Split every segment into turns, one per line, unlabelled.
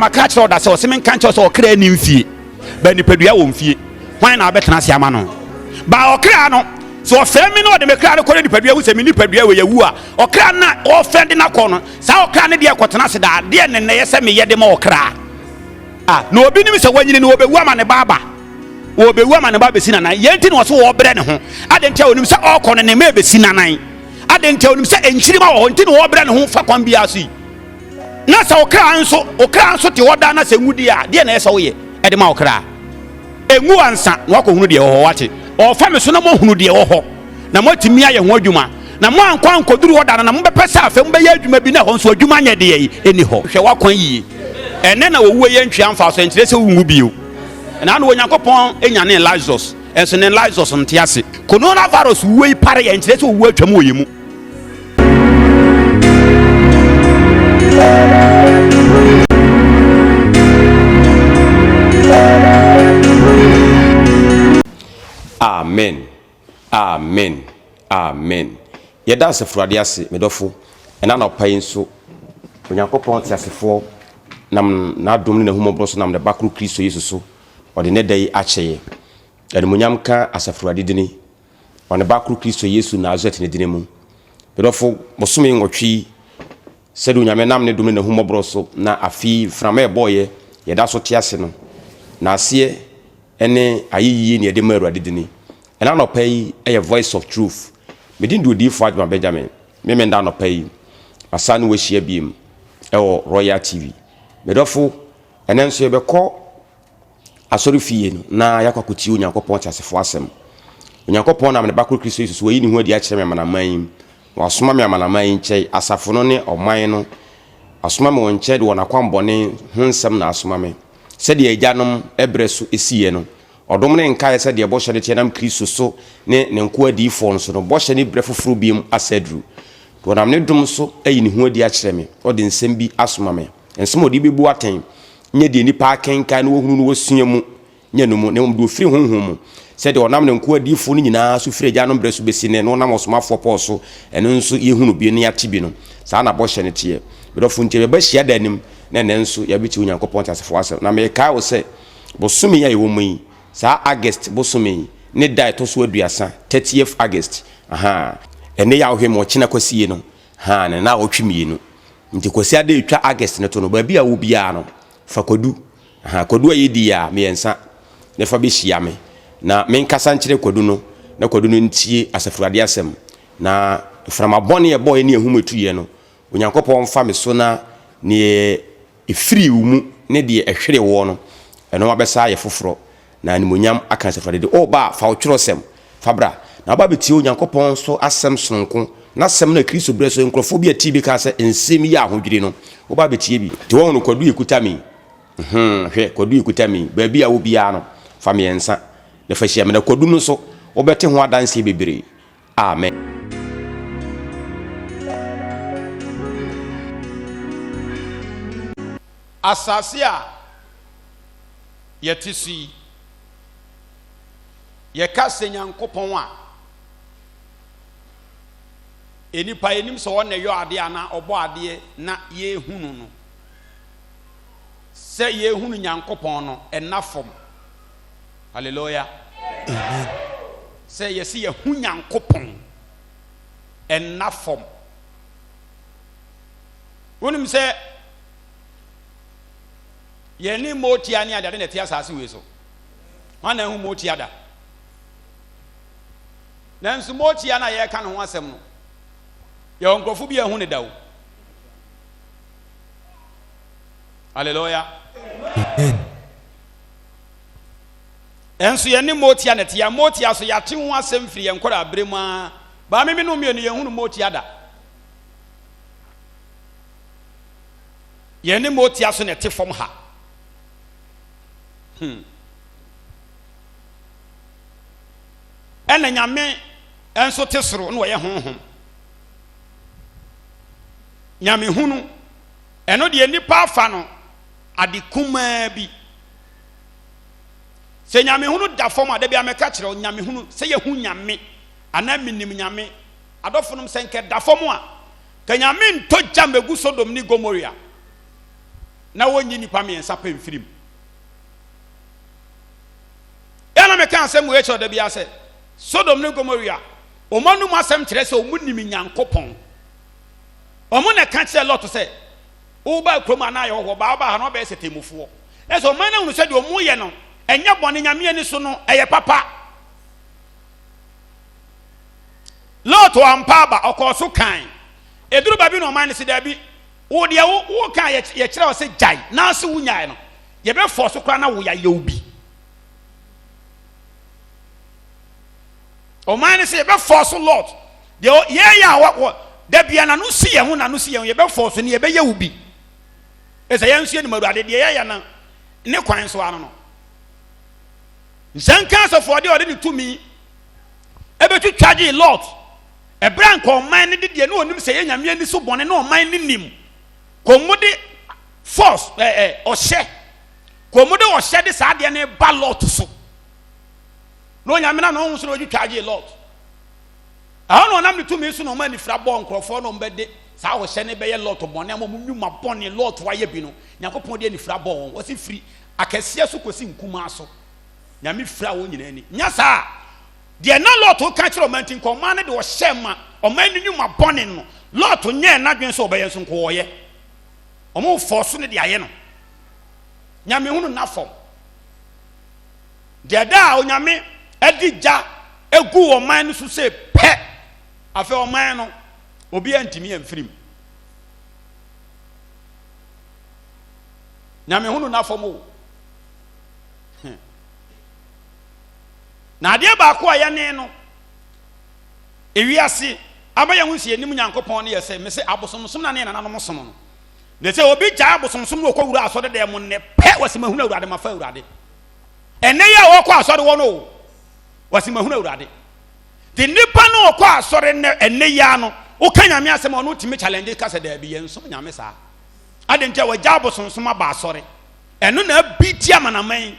catch all that so semen can't just or clear new fee. Benny Pedua won't fee. Why not better as Yamano? Ba Ocrano, so femino de Mecrano Cordy Pedua with a mini Pedua with a woo, or Crana or Fending a corner, Sao Canadia Quatanasida, dear and Nayasemi Yademo cra. Ah, no business when you know a woman a baba. Will be woman about Sina. Yentin was all Brennan. I didn't tell him, say, all corner and maybe Sina. I didn't tell him, say, and Chima or Tin or Brennan for Combiasi. Not so crown so, or crown so to order us a woodia, dear Nessoye, at the Mokra. A Muansa, walk on Rudy or what it, or family Sonamo Rudy or Ho. Namoti Mia and Woduma. Naman Kwan could do what I'm a person from Bayard may be no one so Jumania day, anyhow. Shall walk on ye. And then I will wait and triumph for Saint will be you. And I know when you go upon any Lazarus, and so then Lazarus on Tiasi. Coronavirus way party and let's work to move. Amen. Amen. Amen. Yeda se Fradiasi, Medofo, and I'm not paying so. When you go upon Tiasi for nam na dom ne humo bro so nam de bakru Kristo Yesu so o de ne dai akyeye de munyam ka asafurade dini o ne bakru Kristo Yesu na azet ne dini mu bedofo bosome nwotwi sedu nyame nam ne dom ne humo bro so na afi frama boye ye da so tiase no na ase ene ayiyi ne de maruade dini ena no pay a voice of truth medin do di for Benjamin me menda no pay asanu we hia biem e Royal TV Medofo enenso ye beko asori fie no na yakwakuti Onyankopon tiasefo asem Onyankopon na me bakro Kristo Yesu so yi ni hu adi a kire me manaman wasoma me manaman nche asafo no ne oman no asoma me wonche de wona kwambone hunsem na asoma me se de agyanom ebre so esiye no odom ne nkae se de bohye de tienam Kristo so ne nko adifo no so no bohye ne bre foforo biem asadru to nam ne dom so ayi ni hu adi a kire me ode nsem bi asoma me ensemo di bebu aten nye de nipa kenkan no hunu no wasua mu nye no mu ne do firi honhom se de onam ne nko adifo no nyina so firi agya no bre so besi ne no nam osomafo pɔ so eno nso ye hunu bi ne yate bi no saa na bɔ hye ne tie bedofo ntie be hia da nim na ne nso ya biti Onyankopɔn tasefo ase na me kai wo se bosome ya yewo mu yi saa August bosome ne dai to so aduasa 30th August aha ene ya ohwe mo kina kwasie no ha ne na otwimie no nti kwasi ade twa August ne to no ba bia wo bia no fa kodu aha kodu ayedi ya me ensa ne fa be hia me na me nkasa nkire kodu no na kodu no ntie asafurade asem na frama bone ye boy ne ehumetuye no Onyankopɔn fa me so na ne efiri mu ne de ehwere wo no eno abesa ye foforo na animonyam aka asafurade de o ba fa otworosem fabra na ba betie Onyankopɔn so asem sonko na sem na Kristo bre so nkrofo bi ati bi ka se ensem ya ahodwiri no wo ba betie bi te won no kwadu ekutami hwe kwadu ekutami ba bia wo bia no fa me ensa na fa hia me na kwadu no so wo bete ho adanse bebere amen.
Asasia yetisi ye ka se Nyankopɔn a enipa enim so won na yo ade ana obo ade na ye hunu no se ye hunu Nyankopɔn no enafom hallelujah amen se ye se ye hu Nyankopɔn enafom wonim se ye ni motia ni ade na tie asase we so wana hu motia da nanso motia na ye ka no ho asem no ye onkrofo bi ehu ne dawo hallelujah amen enso ye ni motia na tie motia so ya te ho asem firi ye nkora abremu a ba me no mienu ye hu no motia da ye ni motia so na te fom ha ena nyame enso te soro no ye honhom nyame hunu eno de nipa afa no ade kuma bi se nyame hunu da fom ade bia meka kire nyame hunu se ye hu nyame ana minim nyame adofonum se nke da fom a ka nyame nto jam egu Sodom ni Gomorrah na wonyi nipa miɛnsa pɛ mfirim ɛna meka asɛm wɔ ekyɛ da bia sɛ Sodom ne Gomorrah ɔmo no mu asɛm kyerɛ sɛ ɔmo nim Nyankopɔn ɔmo na ka kyerɛ Lot sɛ woba kurom ana yɛ hɔ ba ha no bɛyɛ sɛ temufoɔ ɛsɛ ɔmo na hunu sɛ deɛ ɔmo yɛ no ɛnyɛ bɔne Nyame ani so no ɛyɛ papa Lot ampa aba ɔkɔɔ so kan eduru ba bi na ɔman ne si dabi wo deɛ wo kan yɛ kyerɛ wɔ sɛ gyae na ase wo nyae no yɛbɛfɔ so kora na wo yɛ yew bi ɔman ne sɛ yɛbɛfɔ so Lot deɛ yɛyɛ a dabia na no si yɛn ho na no si yɛn yɛbɛfɔ so ne yɛbɛyɛ wo bi ɛsɛ yɛn nso yɛ nimadu ade deɛ yɛyɛ na ne kwan so ano no nsɛnka asɔfoɔ deɛ ɔde ne tumi ɛbɛtwitwa gye Lot ɛbrɛ nka ɔman ne de deɛ ne ɔnim sɛ yɛ Nyame ani so bɔne ne ɔman ne nim kɔmmode force ɔhyɛ kɔmmode ɔhyɛ de saa deɛ ne ba Lot so na Onyame na ɔho so na ɔtwitwa gye Lot ɛhɔ na ɔnam ne tumi so na ɔma nifira bɔ nkurɔfoɔ na ɔmbɛde saa ɔhyɛ ne bɛyɛ Lot bɔne ama mu nnwuma bɔne Lot wayɛ bi no Nyankopɔn de nifira bɔ wɔn wɔsi firi akɛseɛ so kɔsi nkumaa so Nyame fira wɔn nyinaa ni nya saa deɛ na Lot ka kyerɛ ɔman tin kɔman ne de ɔhyɛ ma ɔman ne nnwuma bɔne no Lot nyɛ n'adwen sɛ ɔbɛyɛ nso nkɔɔyɛ ɔmo fɔ so ne de ayɛ no Nyame hunu na fam deɛ da Onyame adi gya egu ɔman no so sɛ pɛ afɛ ɔman no obi antimi amfirim Nyame hunu na fam o na adeɛ baako a yɛne no ewiase abayɛ ho sie nim Nyankopɔn ne yɛ sɛ me sɛ abosomsom na ne nananom som no ne sɛ obi gya abosomsom no ɔkɔwura asɔre dɛ mo ne pɛ wɔsi mahunu Awurade mafa Awurade ɛnɛ yɛ a wɔkɔ asɔre wɔ no wɔsi mahunu Awurade de nipa no ɔkɔ asɔre ne ɛnɛ yɛ no woka Nyame asɛm ɔno timi challenge ka sɛ daabi yɛn som Nyame saa ade ntia wɔgya abosomsom aba asɔre ɛno na bi ti amanaman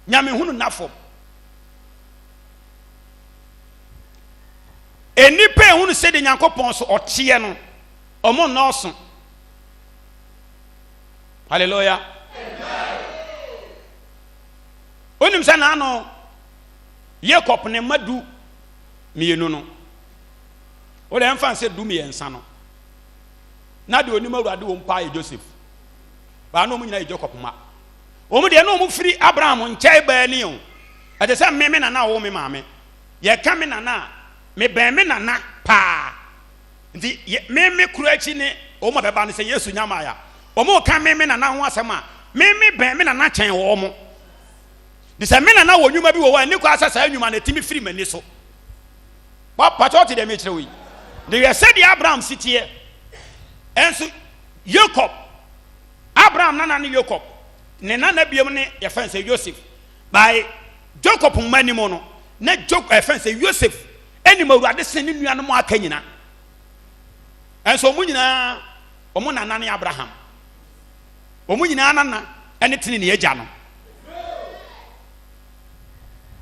Nyame hunu nafo enipa ehunu sɛ de Nyankopɔn so ɔteɛ no ɔmo nɔɔso hallelujah onim sɛ na ano Jacob ne madu mienu no o de mfa sɛ du miɛnsa no na de onim Awurade wɔ mpa yɛ Joseph ba na ɔmo nyina yɛ Jacob ma ɔmo de na ɔmo firi Abraham nkyɛe baa ni o ɛte sɛ me na wo me maame yɛ ka me na me bɛn me nana paa nti me kura akyi ne ɔmo bɛba ne sɛ Yesu nyama ya ɔmo ka me nana ho asɛm a me bɛn me nana kyɛn wɔ ɔmo de sɛ me nana wɔ nnwuma bi wɔ hɔ ne kɔ asa saa nnwuma na timi firi m'ani so patɔ te dɛ me kyerɛ wo yi de yɛ sɛ de Abraham siteɛ ɛnso Jacob Abraham nana ne Jacob ne nana biam ne yɛfɛn sɛ Joseph by Jacob mmani mu no na Jacob yɛfɛn sɛ Joseph ɛnim Awurade sɛ ne nuanom aka nyina ɛnso ɔmo nyinaa ɔmo nana ne Abraham ɔmo nyinaa nana ɛne tene ne agya no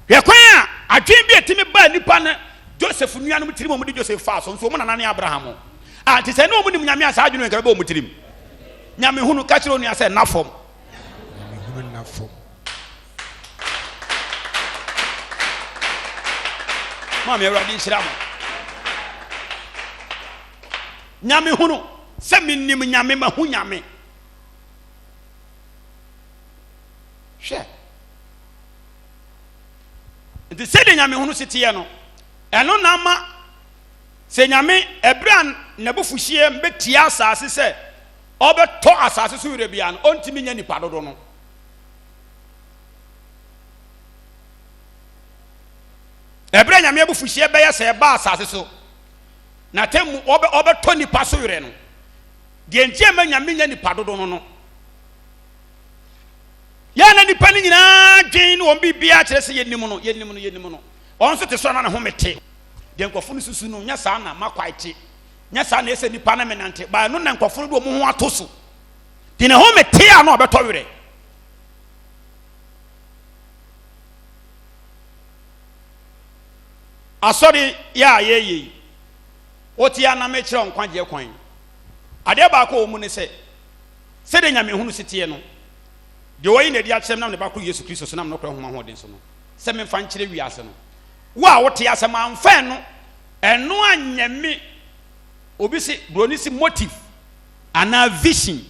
hwɛ kwan a adwen bi etimi ba nipa ne Joseph nuanom tirim ɔmo de Joseph fa so nso ɔmo nana ne Abraham a te sɛ ne ɔmo nim Nyame asa adwene nka bɛ ɔmo tirim Nyame hunu ka kyerɛ onua sɛ nafom Mami Awurade nhyira mo Nyame hunu sɛ menim Nyame ma hu Nyame hwɛ nti sɛ de Nyame hunu siteɛ no ɛno na ma sɛ Nyame ɛbrɛ nabufuhye mbetia asase sɛ ɔbɛtɔ asase so wura bia no ɔntimi nya nipa dodo no ɛbrɛ Nyame abufuhye bɛyɛ sɛ ɛba asase so na temu ɔbɛtɔ nipa so wura no deɛ ntia ma Nyame nya nipa dodo no yɛ na nipa ni nyinaa dwen ne wɔn bibia kyerɛ sɛ yɛnim no ɔn so te so na ne ho mete deɛ nkɔfo no susu no nya saa na makwaite nya saa na ɛsɛ nipa na menante ba no na nkɔfo no de ɔmo ho ato so de ne ho mete a na ɔbɛtɔ wura asɔre ya yeye wotia na me kyerɛ nkwagye kwan ade baako wɔ mu ne sɛ se de nyame hunu sitie no de oyi na di akyem na ne ba ko Yesu Kristo so na no kra homa ho den so no se me fa nkyere wiase no wa wote asem amfa no eno anyame obi si broni si motive ana vision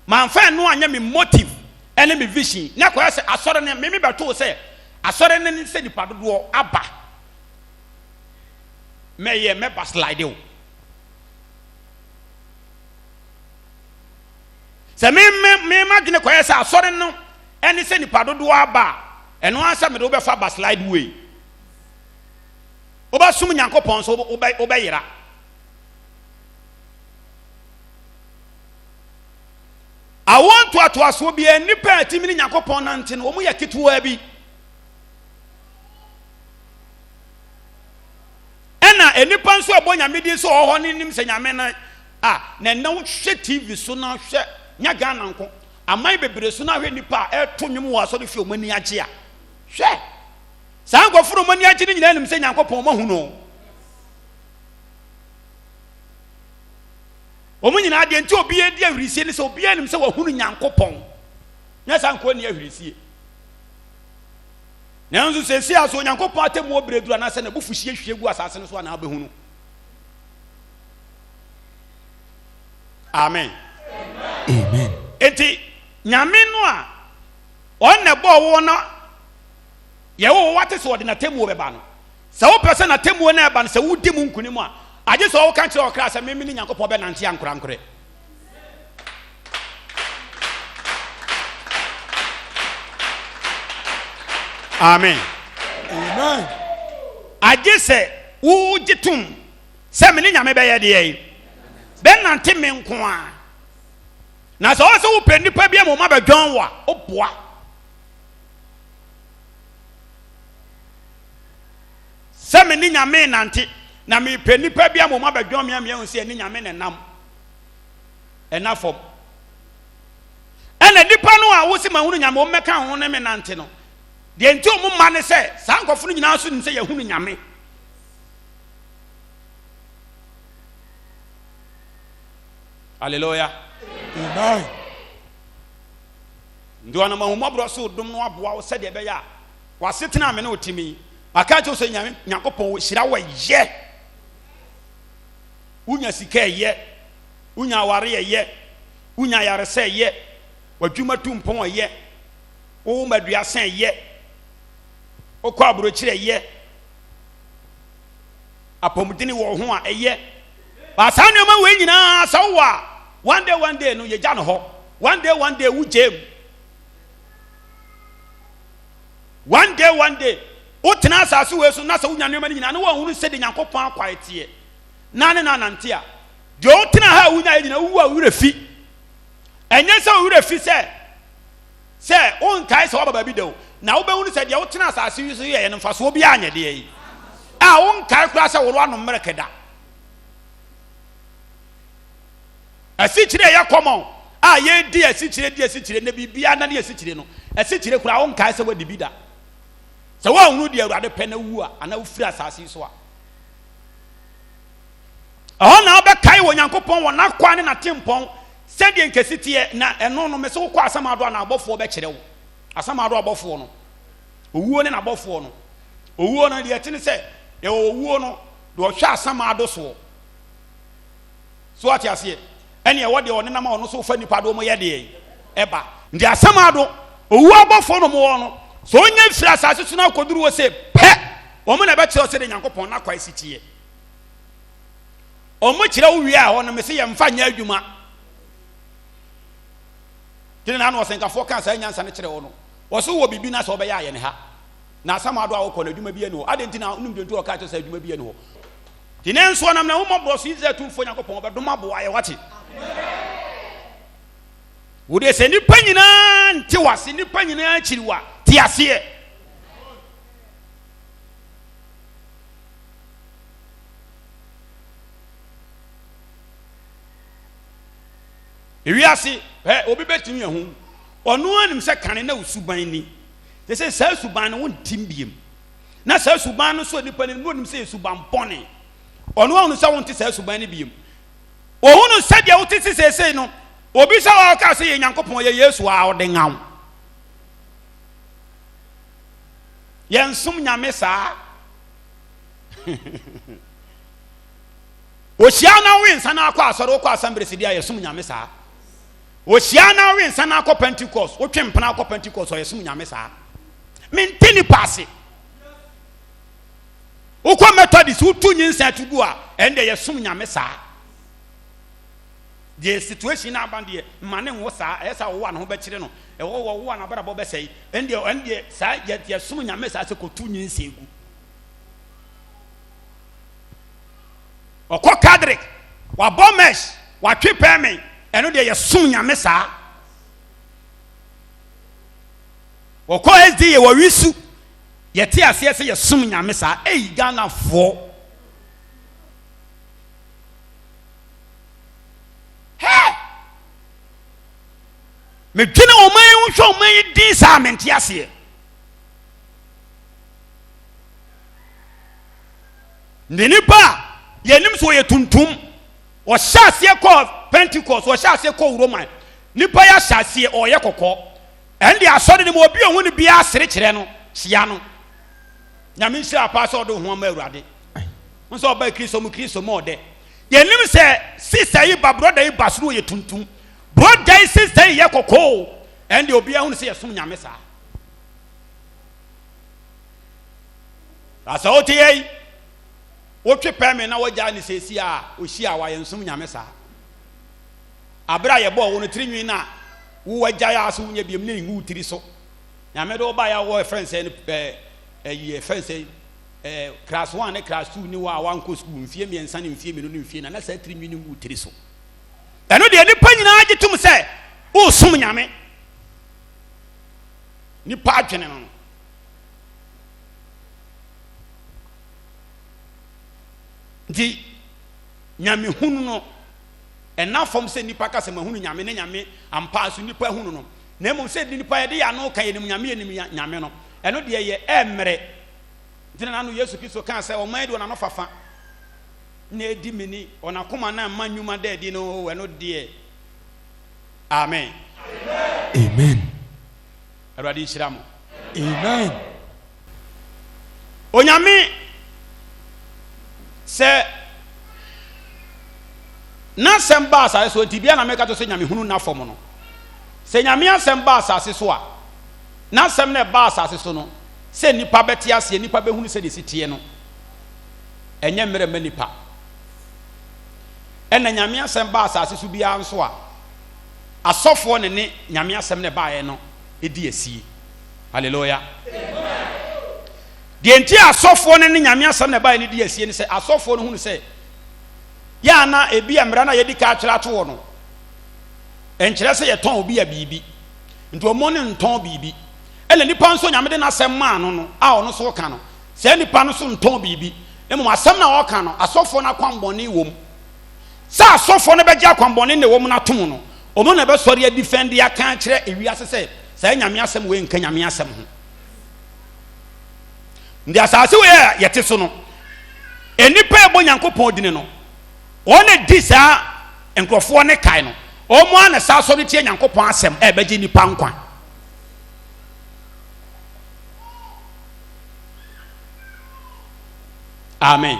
man fa no anyame motive ene me vision na ko se asore ne me beto se asore ne se nipa dodo aba me baslide o se me imagine ko se asore no ene se nipa dodo aba eno ansa me do be fa baslide way oba sum nyankopon so oba yira I want to aso bi enipa atimi nyankopon nante no omu yakituwa bi ena enipa nso abonya medi so oho ne nim se nyame na na wo hwe TV so na hwe nya Ghana nko amai bebere so na hwe nipa eto nwum wo aso de fi omani agye a hwe saa nkofuro omani agye ne nyina nim se nyankopon ma hu no omu nyina de nti obi edi ahurisie ne se obi anim se wa hunu nyankopon nya saa nko ne ahurisie nanzo se si aso nyankopon atemu obredura na se na bufuhie hwie gu asase no so na abehunu amen
Amen.
enti nyame no a on na bo wo na ye wo wate so de na temu obeba no se wo pese na temu na eba no se wudi mu nkunimu a aje so wo kan kire okra se memi ni nyankopon be nante ankurankure amen
Amen.
aje se wo gitum se me ni nyame be ye de ye be nante me nko a na so wo se wo pe nipa bia mo ma be dwan wa oboa se me ni nyame nante na me pe nipa bia mo ma be dwan me hu se ni nyame ne nam enafom ena nipa no a wo se ma hunu nyame o meka ho ne me nante no de enti o mu ma ne se saa nkofo no nyina so nim se ye hunu nyame hallelujah
Amen.
ndo ana mahumabro so dum no aboa wo se de be ya wasetena me ne otimi aka cho so nyame nyakopon wo hira wa ye unya sika ye unya ware ye unya yarese ye wadwuma tumpon ye wo madua sen ye okọ aburo kire ye apomudini wo ho a eye ba sa no ma we nyina sawa one day no ye ja no ho one day wu jem one day o tena asase we so na sa unya no ma nyina no wo hunu se de nyankopon akwaetie na ne na nante a de o tena ha unya nyina wu a wurefi enye se wurefi se on kai se wa baba bi de o na wo be hunu se de o tena asase wi so ye no mfaso obi anya de yi a on kai kura se wo ro mmerekeda asichire ya common a ye di asichire na bibia na ne asichire no asichire kura on kai se wa dibida se wa hunu de awurade pe na wu a ana ufiri asase so a na be kai wo nyankopon wo na kwa ne na tempon se de nkesitie na eno no me se wo kwa asamado na abofo be kire wo asamado abofo no owuo ne na abofo no owuo no de etine se ye owuo no de o hwa asamado so ati ase ene ye wode one na ma ono so fa nipa do mo ye de eba ndi asamado owuo abofo no mo no so onye fira asase so na koduru wo se pe o mo na be kire o se de nyankopon na kwa isitie o mo kire wo wi a ho no me se ye mfa nya adwuma kile na no senka fo kan sa nyansa ne kire wo no wo so wo bibi na so be ya ye ne ha na asamado a wo ko na adwuma bi ene ho adenti na unum dentu o ka to sa adwuma bi ene ho tine nso na wo mo bro so ize tumfo nyankopon be doma bo aye wate wo de se nipa nyina nti wase nipa nyina akiriwa ti ase ewiase obi betimi ehun onu anim se kane na usuban ni te se sa suban no wontim biem na sa suban no so nipa ni wonim se suban pone onu se wonti sa suban ni biem ohunu se dia woti sesese no obi sa wa ka se ye Nyankopon ye Yesu a ode ngaw ye nsum nyame saa ohyia na we nsa na akọ asọrọ okọ assembly dia ye sum nyame saa ohyia na we nsa na akọ Pentecost o twempena akọ Pentecost o ye sum nyame saa mentini passe ukwa Methodist utu nyinsa tugu a ende ye sum nyame saa the situation na abande mane wo saa esa wo na ho be kire no e wo na bada bo be sei ende saa ye sum nyame saa se kotu nyinsa egu okọ kadrik wa bomesh wa twepeme eno de ye sum nyame saa okọ SD ye wa wisu ye te ase se ye sum nyame saa Ghana fo me dwene oman wo hwe oman din saa mente ase nipa yenim so ye tuntum o hyase ko Pentecost o hyase ko Roman nipa ya hyase o ye kokko ende asode ne mo obi ohun ne bia asere kire no hia no nyame nhyira pa so do ho ma Awurade nso oba Kristo mo de yenim se sister yi ba brother yi basro ye tuntum brother yi sister yi ye kokko ende obi ahun se ye som nyame saa asa otie wotwe peme na wagya ne sesi a ohia wa ye som nyame saa abra ye bo wo no tirinwi na wo wagya ya so nya biem ne ngu tiri so nyame do ba ya wo friends ye friends class 1 ne class 2 ni wa wan ko school mfie miensa ne mfie menu ne mfie na sa tirinwi ne ngu tiri so eno de ni panyina agitum se wo som nyame ni pa adwene no di nyame hunu no enafom se nipa ka se mahunu nyame ne nyame ampa so nipa hunu no na emom se nipa ye de ya no ka ye nyame ye nyame no eno de ye emre dina na no Yesu Kristo kan se o man de na no fafa na edi meni ona koma na manyuma de di no eno de amen
Amen.
Awurade hyira mo
Amen.
onyame se na semba asase so tibia na meka to se nyame hunu na fom no se nyame asemba asase so a na sem na ba asase so no se nipa beti ase nipa be hunu se de sitie no enye mere ma nipa ena nyame asemba asase so bia nso a asofo ne nyame asem ne baaye no edi asie hallelujah de enti asofo ne nyame asem ne baaye ne di asie ne se asofo no hunu se ya na ebi amra na yedi ka atwera to wo no enkyere se ye ton obi ya bibi nti omo ne nton bibi ele nipa nso nyame de na asem ma no no a ono so ka no se nipa no so nton bibi emu asem na wo ka no asofo na kwamboni wom sa asofo ne begya kwamboni ne wom na tom no omo na be sori ya defend ya kan kire ewi asese se nyame asem we nka nyame asem ho ndi asase we yete so no enipa ebo Nyankopon dine no one disa enkrofo ne kai no omo ana sa so ne tie Nyankopon asem e beje nipa nkwa amen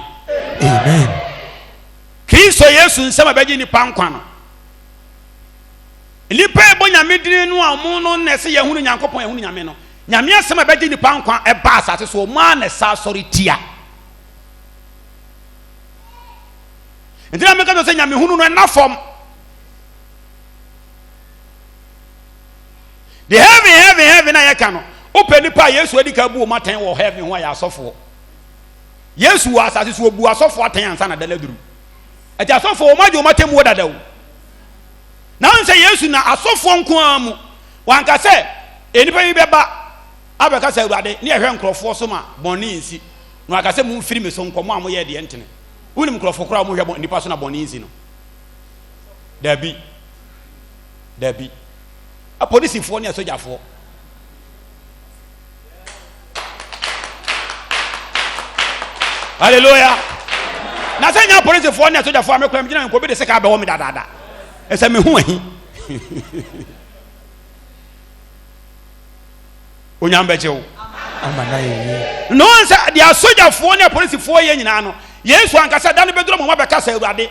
Amen.
Kristo Yesu nsema beje nipa nkwa no nipa ebo nyame dine no amu no na se yehunu Nyankopon yehunu nyame no nyame asem beje nipa nkwa e ba asase so omo ana sa so re tia ndina meka to se nyame hunu no na fom the heaven na yeka no openi pa Yesu adi ka bu o maten wo heaven ho ya asofo Yesu wa asase so bu asofo aten ansa na daladuru ati asofo o maje o matem wo dadawo na nse Yesu na asofo nko amu wanka se enipa bi beba abeka se Awurade ne ehwe nkrofo so ma bonni nsi no aka se mu firi me so nkomo amu ye de entene unim nkrofo kra mu hwe nipa so na bonni nsi no dabi a police fo ne soja fo hallelujah na senya police fo ne soja fo amekwa mjina nko bi de seka be ho me dadada ese me hu ahi onyambejewo
amana ye
no nsa dia sojafoɔ ne polisifoɔ yɛ nyinaa no yesu ankasa da no bɛduro mɔmɔ bɛkasa awurade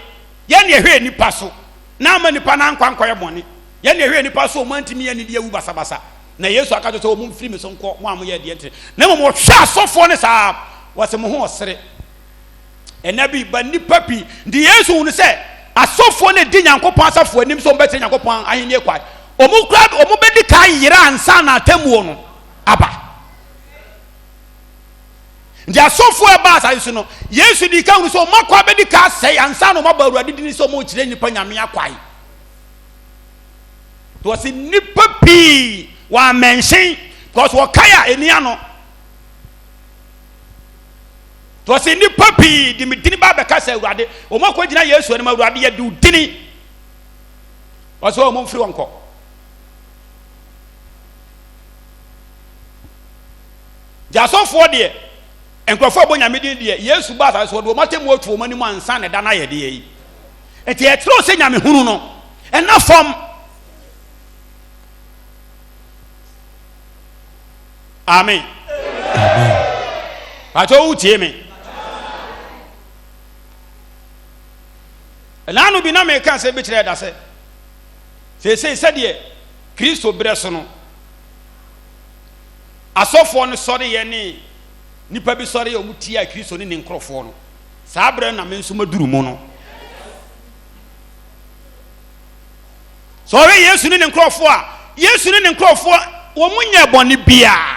yɛne ɛhwɛ nipa so na ama nipa na nkwankɔyɛ bɔne yɛne ɛhwɛ nipa so ɔmo antimi yɛ ne deɛ wu basabasa na yesu akasa sɛ ɔmo mfiri me so nkɔ mo a moyɛ deɛ ntere na mmom wɔhwɛ asɔfoɔ ne saa wɔsɛ mo ho ɔsere ɛna bi ba nipa pii nti yesu hu no sɛ asɔfoɔ ne di nyankopɔn asafoɔ anim sɛ ɔmo bɛtɛ nyankopɔn ahenni kwa ɔmo kura ɔmo bɛdi kan yere ansa na atamuo no aba nti asɔfoɔ ɛba asase so no yesu di ka hu sɛ ɔmo akɔ abɛdi ka asɛe ansa na ɔmo aba awurade di ni sɛ ɔmo kyerɛ nipa nyame akwae to wɔsi nipa pii wɔamɛnhyɛn because wɔkae a ɛni ano to wɔsi nipa pii di mi dini ba bɛka sɛ awurade ɔmo akɔ gyina yesu anim awurade yɛ di o dini wɔsi ɔmo mfiri wɔn kɔ gya asɔfoɔ deɛ nkurɔfoɔ abɔ nyame din deɛ yesu ba asase so wɔde wɔn atemu otu wɔn anim ansa na ɛda na ayɛ deɛ yi eti ɛtwerɛ sɛ nyame hunu no ɛna fam amen pàtó wutie mi ɛnanu bi na mi ka sɛ bi kyerɛ ɛda sɛ sese sɛdeɛ kristo brɛ so no asɔfoɔ no sɔre yɛ ne nipa bi sɔre yɛ ɔmo tia kristo ne ne nkorɔfoɔ no saa brɛ na mi nso ma duru mu no sɔre yesu ne ne nkorɔfoɔ a yesu ne ne nkorɔfoɔ wɔn mo nyɛ bɔnne biara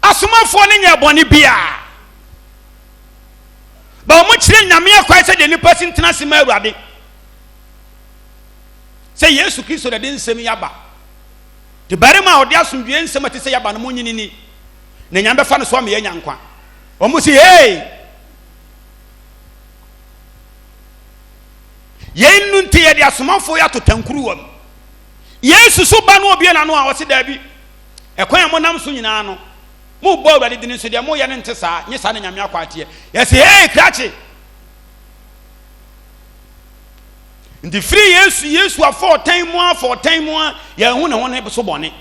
asomafoɔ ne nyɛ bɔnne biara ba wɔn kyerɛ nyame akwae sɛ deɛ nipa si ntena se ma awurade sɛ yesu kristo de nsɛm yaba de barima a ɔde asomdwe nsɛm ate sɛ yaba no mo nyinini na nyame bɛfa no so ama yɛnya nkwa wɔn si hey yɛn nu nti yɛde asomafoɔ yɛ ato tankuru wɔm yesu so ba no obi na no a wɔsi daabi ɛkwan a mo nam so nyinaa no mo bɔ awurade di ne so deɛ mo yɛ ne nte saa nye saa ne nyame akɔ ateɛ yɛsi hey krakye nti firi yesu afɔ ɔtɛn mu a yɛn ho ne ho ne so bɔne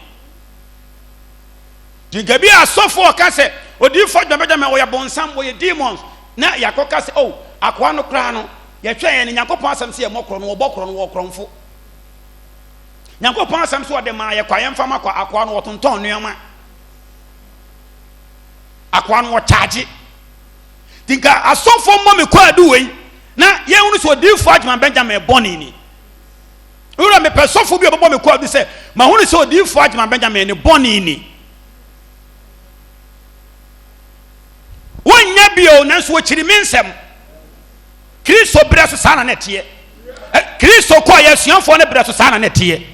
nti nka bi asɔfoɔ ɔka sɛ odiifo dwamɛdwamɛ wɔyɛ bɔnsam wɔyɛ demons na yɛakɔ ka sɛ o akoa no koraa no yɛtwɛn yɛn ne nyankopɔn asɛm sɛ yɛmmɔ korɔ no wɔbɔ korɔ no wɔ korɔmfo nyankopɔn asɛm so wɔde maa yɛkɔ yɛmfa ma kɔ akoa no wɔtontɔn nneɛma akoa no wɔkyaagye nti nka asɔfoɔ mmɔ me kɔ adu wei na yɛhunu sɛ odiifo adwuma benjamin bɔne ni wura mepɛ sɔfo bi a ɔbɛbɔ me kɔ adu sɛ mahunu sɛ odiifo adwuma benjamin ne bɔne ni wɔnyɛ bio nanso wɔkyiri me nsɛm kristo berɛ so saa na ne teɛ kristo kɔ yɛ asuafoɔ ne berɛ so saa na ne teɛ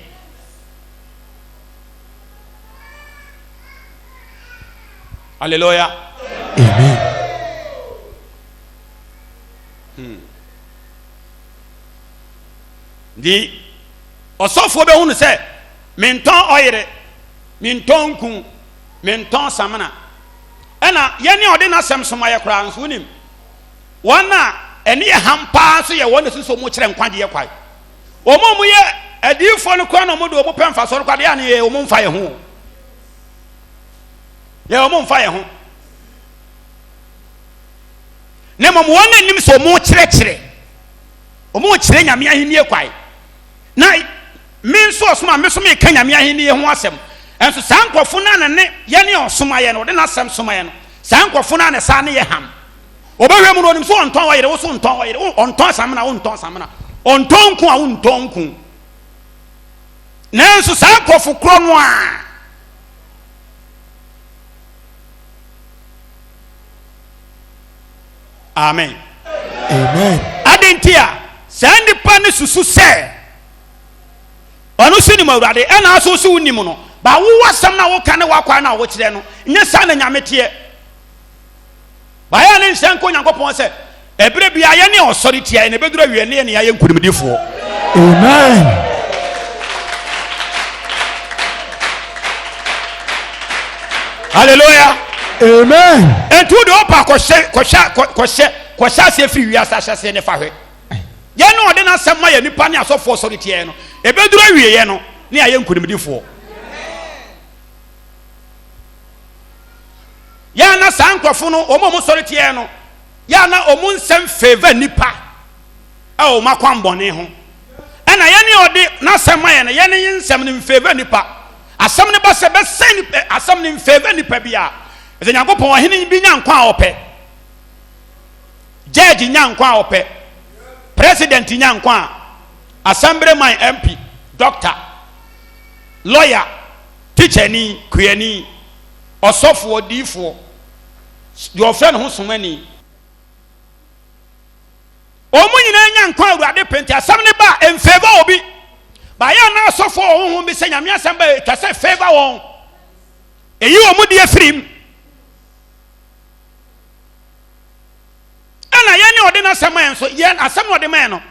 hallelujah
amen
di ɔsɔfoɔ bɛhunu sɛ mentɔn ɔyere mentɔn nku mentɔn samina ɛna yɛne ɔde n'asɛm soma yɛ koraa nso wonim wɔn a ɛne yɛ ham paa so yɛ wɔn na soso mo kyerɛ nkwagyeɛ kwae wɔn a mo yɛ adiifoɔ no koraa na wɔn de wɔn pɛ mfa sɔrɔ kwadeɛ a ne yɛ wɔn mfa yɛ ho yɛ wɔn mfa yɛ ho ne mmom wɔn anim sɛ wɔn kyerɛkyerɛ wɔn kyerɛ nyame ahenni kwae na me nso ɔsoma me so me ka nyame ahenni ho asɛm ɛnso saa nkurɔfo no na ne yɛne ɔsomayɛ no ɔde n'asɛm somayɛ no saa nkurɔfo no na saa ne yɛ ham ɔbɛhwɛ mu no ɔnim so ɔntɔn wɔyere wo so ntɔn wɔyere ɔntɔn samina wo ntɔn samina ɔntɔn nko a wo ntɔn nko nanso saa nkurɔfo korɔ no a amen
amen
adenti a saa nipa ne susu sɛ ɔno so nim awurade ɛna aso so wonim no ba wo wasɛm na woka ne wakwa na wo kyerɛ no nyɛ saa na nyame teɛ ba yɛ ne nhyɛ nko nyankopɔn sɛ ɛberɛ bia yɛ ne ɔsɔre tia ne bɛduru awie ne yɛ nkonimdifoɔ
amen
hallelujah
amen
ɛntu de ɔpa kɔhyɛ aseɛ firi wiase ahyɛseɛ ne fa hwɛ ye no ode na asɛm ma ye nipa ne asɔfo sɔre tie no ebeduru awie ye no ne aye nkunimdifo ya na sankrofo no omo sɔre tie no ya na omo nsɛm favor nipa a o makwan bɔne ho ɛna ye ne ode na asɛm ma ye no ye ne nsɛm ne favor nipa asɛm ne ba sɛ bɛ sɛn asɛm ne favor nipa bia ɛsɛ Nyankopɔn ɔhene bi nya nkwa a ɔpɛ judge nya nkwa a ɔpɛ president nya nkwa a assemblyman MP doctor lawyer teacher ni kuani ɔsɔfo odiifo your friend ho somani ɔmo nyina nya nkwa awurade penti asɛm ne ba en favor obi ba ya na asɔfo ɔho bi sɛ nyame asɛm ba ka sɛ favor wɔn eyi ɔmo de afirim ana ye ne ɔde na asɛm en so ye asɛm ɔde man no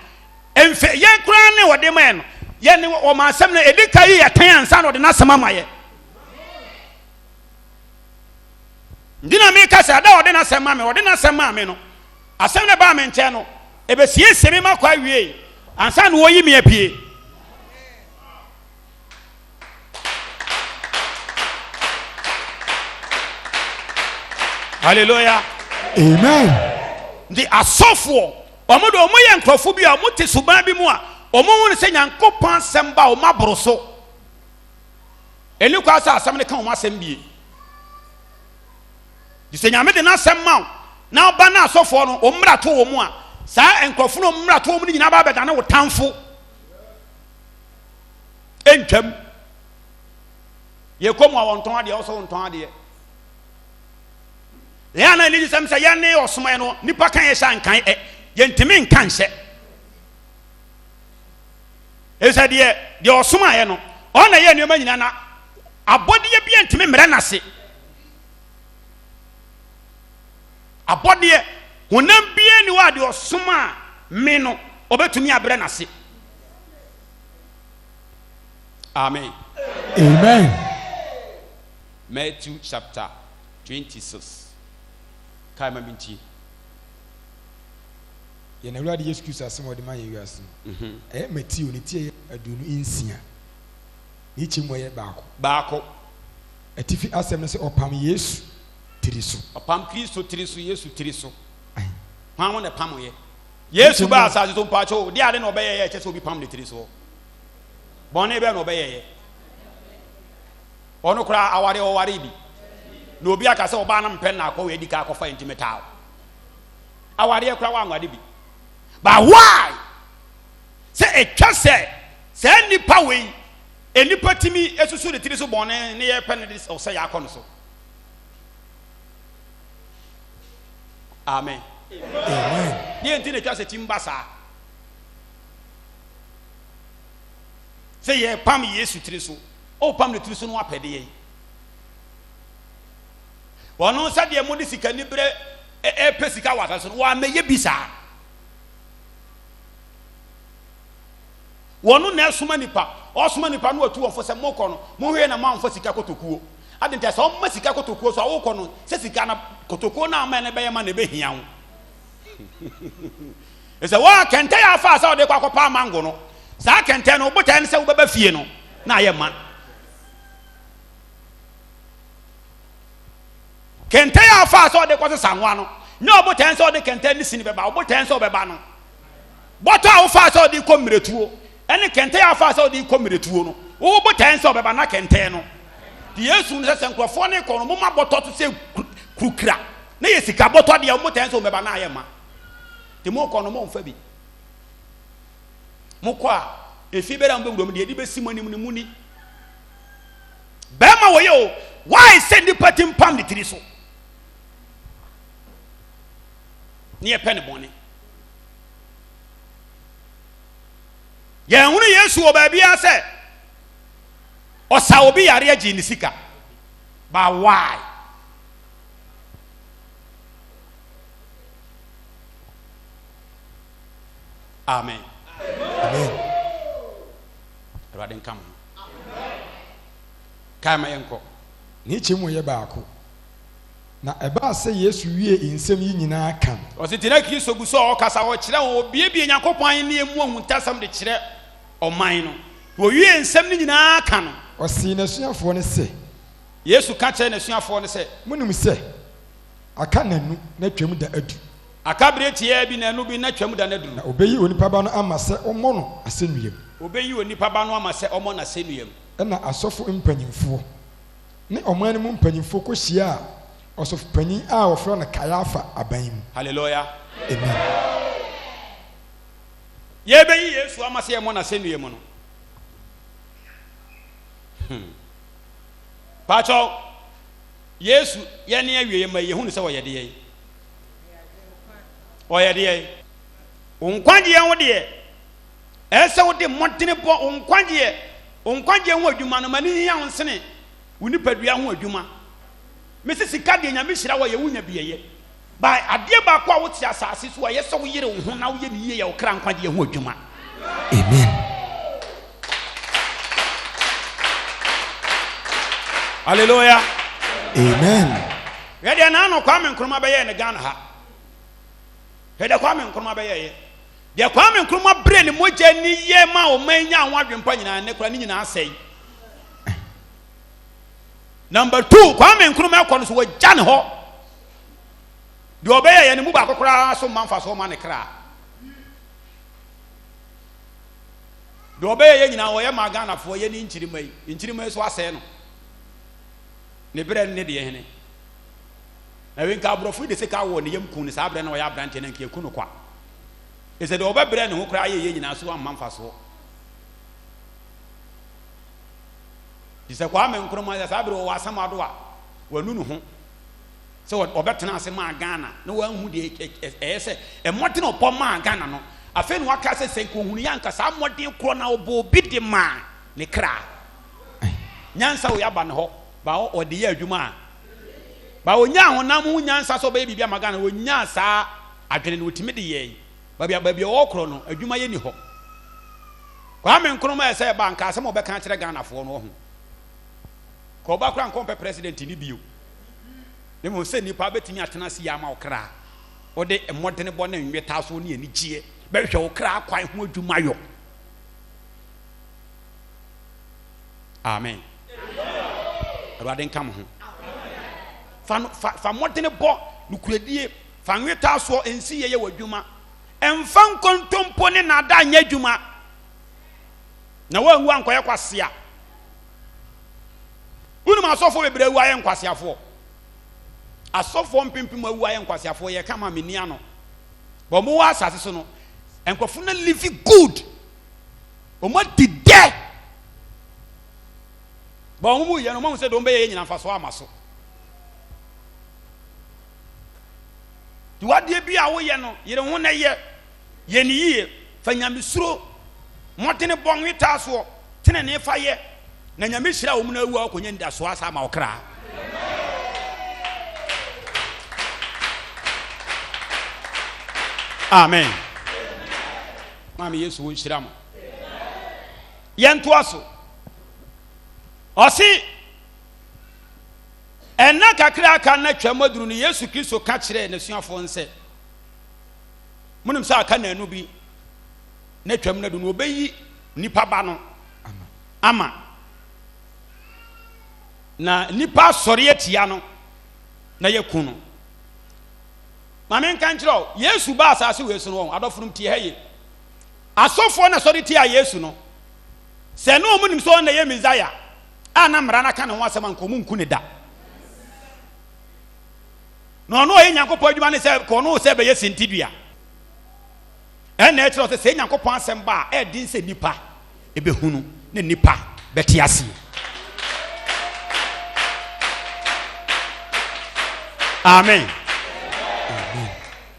emfe ye kura ne ɔde man no ye ne o ma asɛm no edika yi yɛtan ansa na ɔde na asɛm ama ye ndina me ka sɛ da ɔde na asɛm ma me ɔde na asɛm ma me no asɛm ne ba me nkyɛn no ebesie semi makwa wie ansa na woyi me apie hallelujah
Amen.
the asɔfo ɔmo de ɔmo yɛ nkrɔfo bi a ɔmo te suban bi mu a ɔmo hu ne sɛ Nyankopɔn asɛm ba ɔmo aboro so eni kwa sɛ asɛm ne ka ɔmo asɛm bie di sɛ Nyame de na asɛm ma na ɔba na asɔfo no ɔmmra to wɔ mu a saa nkrɔfo no ɔmmra to wɔ mu nyina ba bɛda ne wo tamfo entwam ye kɔm a wɔntɔn adeɛ ɔsɔ wɔntɔn adeɛ ya na ni disem sɛ ya ne ɔsoma no nipa kan yɛ sɛ nkan ye ntimi nkan hyɛ esa de ɔsoma yɛ no ɔna yɛ nneɛma nyina na abɔdeɛ bi ntimi mmerɛ nase abɔdeɛ honam bie ni wa de ɔsoma me no obetumi abrɛ nase amen
Amen.
Matthew chapter 26 kaima binti
Ye na Awurade Yesu Kristo asɛm ɔde ma yɛ wiase no Matthew ne tie aduonu insia ne kyim wɔ yɛ baako atifi asɛm no sɛ ɔpam Yesu tiri so
ɔpam Kristo tiri so Yesu tiri so hwan mo ne pam yɛ Yesu ba asase so mpacho de ade na ɔbɛyɛ yɛ kyɛ sɛ obi pam ne tiri so bɔne bɛ na ɔbɛyɛ yɛ ɔno kora aware ɔware bi na obi aka sɛ ɔba na mpɛ na akɔ wɛ di ka akɔfa intimetaw aware kora wa anwade bi but why sɛ etwa sɛ nipa wei enipa timi esusu de tiri so bɔne ne yɛ pɛ ne de ɔsɛ yɛ akɔ no so amen
Amen.
ne enti ne twa sɛ timba saa sɛ yɛ pam Yesu tiri so o pam ne tiri so no apɛde yɛ wɔno sɛ deɛ mo de sika ni brɛ pɛ sika wɔ asase no wɔamɛyɛ bi saa wɔno na ɛsoma nipa ɔsoma nipa no atu wɔfo sɛ mokɔ no mohwɛ na moamfa sika kotokuo ade nti sɛ ɔmma sika kotokuo so a wokɔ no sɛ sika na kotokuo na ama ne bɛyɛ ma ne bɛhia wo ɛsɛ wɔ kɛntɛ yɛ afa sɛ ɔde kɔ akɔpa mango no saa kɛntɛ no wobotɛ ne sɛ wobɛba fie no na ayɛ ma kɛntɛ yɛ afa sɛ ɔde kɔ sɛ sanwa no ne wobotɛ sɛ ɔde kɛntɛ ne sini bɛba wobotɛ sɛ ɔbɛba no bɔtɔ a wofa sɛ ɔde kɔ mmiretuo ɛne kɛntɛ yɛ afa sɛ ɔde kɔ mmiretuo no wobotɛ sɛ ɔbɛba na kɛntɛ no de Yesu no sɛ nkurɔfoɔ ne kɔ no moma bɔtɔ to sɛ kurukura ne yɛ sika bɔtɔ deɛ wobotɛ sɛ ɔbɛba na ayɛ ma te mo kɔ no mo mfa bi mo kɔ a efi bɛra mo bɛwuram deɛ de bɛsi mo anim ne mu ni bɛrima wɔyɛ o why sɛ nipa tim pam ne tiri so ne yɛ pɛ ne bɔne yɛn hunu Yesu wɔ baabi a sɛ ɔsa obi yare agye ne sika ba why amen
Amen.
Awurade nkam kaima yɛnkɔ
ne kyim wɔ yɛ baako na ɛbaa sɛ yesu wie nsɛm yi nyinaa kan
ɔsitina kristo gu so ɔkasa ɔkyerɛ wɔn obiebie nyankopɔn ne emu ahuntasɛm de kyerɛ ɔman no wɔwie nsɛm no nyinaa ka no
ɔsii n'asuafoɔ no sɛ
yesu ka kyerɛ n'asuafoɔ no sɛ
monim sɛ aka n'anu na twam da adu
aka bere tiɛ bi n'anu bi na twam da n'adu
na obeyi onipa ba no ama sɛ ɔmmɔ no asɛnnua mu
obeyi onipa ba no ama sɛ ɔmmɔ n'asɛnnua mu
ɛna asɔfo mpanyimfoɔ ne ɔman no mu mpanyimfoɔ kɔhyia a ɔsɔfo panyin a wɔfrɛ no kayafa aban mu
hallelujah
amen
yɛbɛyi yesu ama sɛ yɛmmɔ n'asɛnnua mu no Pacho Yesu yɛne awie ma yɛhu ne sɛ ɔyɛ deɛ ɔyɛ deɛ nkwagye ho deɛ ɛsɛ wo de mmɔtene bɔ nkwagye ho adwuma no ma ne hia ho nsene wo nipadua ho adwuma mesi sika deɛ nyame hyira wɔ yɛ wo nya biɛyɛ ba adeɛ baako a wote asase so a yɛ sɛ wo yere wo ho na wo yɛ ne yie yɛ wo kra nkwagye ho adwuma
amen
hallelujah
amen
yɛde na no Kwame Nkrumah bɛyɛ ne Ghana ha yɛde Kwame Nkrumah bɛyɛ yɛ deɛ Kwame Nkrumah bre ne mogya ni yɛ ma o man nya ho adwempa nyinaa ne kora ne nyinaa asɛe number 2 Kwame Nkrumah kɔ no so wɔgya ne hɔ deɛ ɔbɛyɛ yɛ ne mu baako koraa so manfa so ma ne kra deɛ ɔbɛyɛ yɛ nyinaa wɔyɛ ma Ghanafoɔ yɛ ne nkyirima so asɛe no ne brɛ ne deɛ hene na wenka abrɔfo de sika wɔ ne yam kun ne saa brɛ na ɔyɛ abrante na nkia ku no kwa ɛsɛ de ɔbɛbrɛ ne ho kora yɛ nyinaa so amma mfa so disɛ Kwame Nkrumah saa brɛ wɔ asɛm ado a wanu no ho sɛ ɔbɛtena ase ma Ghana na wanhu de ɛyɛ sɛ ɛmɔte na ɔpɔ ma Ghana no afei no waka sɛ sɛ nkohunu yɛ anka saa mmɔden korɔ na ɔbɔ obi de ma ne kra nyansa wo yaba ne hɔ ba ɔde yɛ adwuma a ba onya honam ho nyansa so bɛyɛ bibia magana onya saa adwene no otimi de yɛ ba bia ɔkorɔ no adwuma yɛ ni hɔ Kwame Nkrumah sɛ ba nka asɛm ɔbɛka kyerɛ Ghanafoɔ no ho kɔ ba kora nkɔmpɛ president ni bio ne mo sɛ nipa betimi atena se yama okra ɔde mmɔdene bɔ na nweta so ne ani gye bɛhwɛ okra kwan ho adwuma yɔ amen Awurade nka mo ho fa mmɔdene bɔ nukuradie fa nweta so ensi yɛ wɔ adwuma ɛmfa nkontompo ne nada anya adwuma na wanwu ankɔyɛ kwasea unum asɔfo bebree wu ayɛ nkwaseafoɔ asɔfo mpimpim awu ayɛ nkwaseafoɔ yɛ kama menia no bɔ mo wa asase so no nkɔfo na live good ɔmo didɛ bɔ ɔmo mu yɛ no ɔmo sɛ de ɔmo bɛyɛ nyina fa so ama so duwadeɛ bi a woyɛ no yere ho na yɛ ni yie fa nyamesuro mɔtene bɔ nweta soɔ tene ne fa yɛ na nyame hyira wo mu na awu akɔnya nda so asa ma okra amen mami Yesu wo hyira mo yɛnto aso ɔsi ɛna kakra aka na twam aduru no Yesu Kristo ka kyerɛ n'asuafoɔ nsɛ munim sɛ aka na anu bi na twam na du no obeyi nipa ba no ama na nipa sɔre atia no na yɛku no mame nka nkyerɛ Yesu ba asase wɔ Yesu no adɔfonom tie ha ye asɔfoɔ na sɔre tia Yesu no sɛ no ɔmo nim sɛ ɔna yɛ Mesaia a na mmara na ka ne ho asɛm anka ɔmo nku ne da na ɔno ɔyɛ Nyankopɔn adwuma ne sɛ kɔno sɛ bɛyɛ sentidua ɛna ɛkyerɛ sɛ sɛ Nyankopɔn asɛm ba a ɛdi sɛ nipa ebɛhunu ne nipa bɛte ase amen